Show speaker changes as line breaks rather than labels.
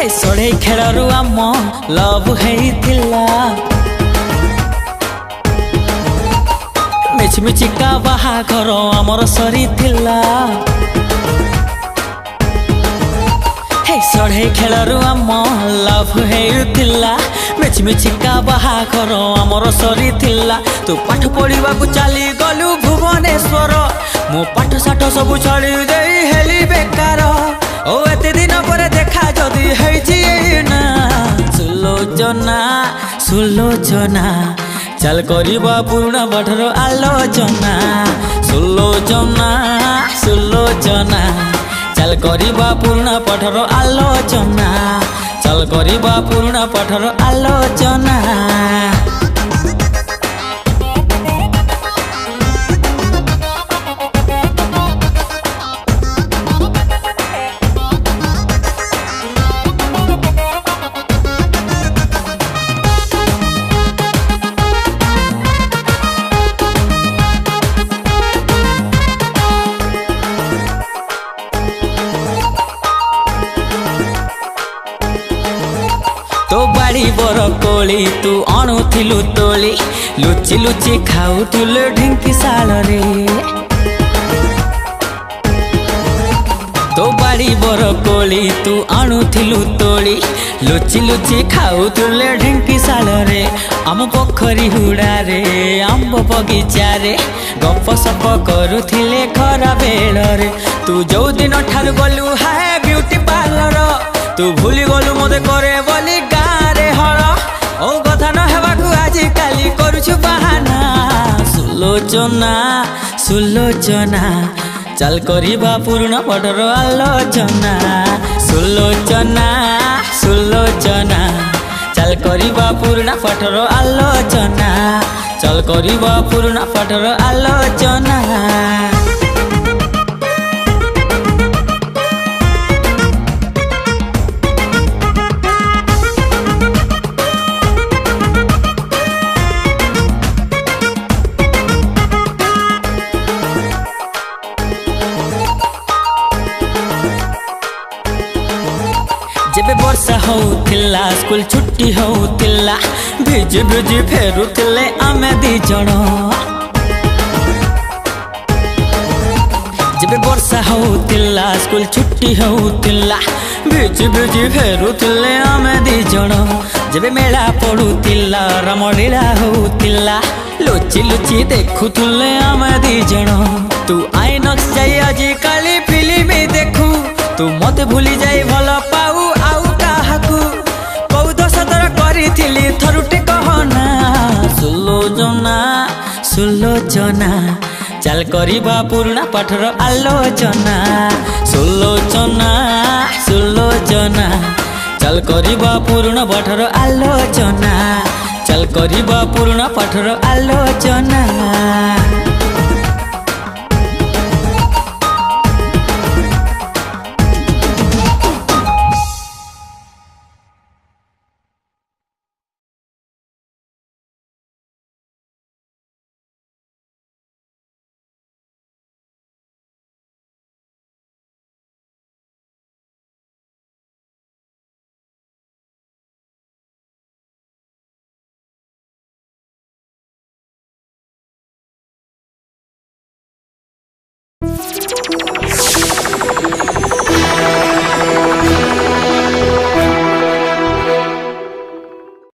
सड़े खेलू आम लव होइथिला मिछमिछिका बाहाघर आमर सरीथिला सड़े खेलू आम लव होइथिला मिछमिछिका बाहाघर आमर सरीथिला तू पाठ पढ़ा चली गलु भुवनेश्वर मो पाठ साठ सब छड़ी दे हेली बेकार ओ एते दिन पर देखा जदि ना सुलोचना सुलोचना चल करिबा पूर्ण पाठर आलोचना सुलोचना सुलोचना चल करिबा पूर्ण पाठर आलोचना चल करिबा पूर्ण पाठर आलोचना तो बाड़ी बर कोली तू आणुथिलु तोली लुचि लुचि खाउथुलु ढिंकी साल रे तो बाड़ी बर कोली तू आणुथिलु तोली लुचि लुचि खाउथुलु ढिंकी साल रे आम पोखरी हुड़ा रे आंब बगीचा रे गप सप करुथिले खरा बेल रे तू जो दिन ठार गलु हाय ब्यूटी पार्लर तू भूली गलु मते करे बोली गारे हल ओ कथा न हेबाकु आजि काली करूछु बहाना सुलोचना सुलोचना चल करिबा पूर्ण पाठर आलोचना सुलोचना सुलोचना चल करिबा पूर्ण पाठर आलोचना चल करिबा पूर्ण पाठर आलोचना जेबे वर्षा होउथिला स्कूल छुट्टी होउथिला भिजी भिजी फेरुथिले आमे दी जण जेबे वर्षा होउथिला स्कूल छुट्टी होउथिला भिजी भिजी फेरुथिले आमे दी जण जेबे मेला पडुथिला रामलीला होउथिला लुचि लुचि देखुथिले आमे दी जण तू आइनक्स जाई आजि काली फिल्म देखु तू मते भूली जाई भल पाऊ आउ काहाकू कौ दस तर करिथिली थरुटे कहना सुलोचना सुलोचना चल करिबा पूर्ण पाठर आलोचना सुलोचना सुलोचना चल करिबा पूर्ण पाठर आलोचना चल करिबा पूर्ण पाठर आलोचना।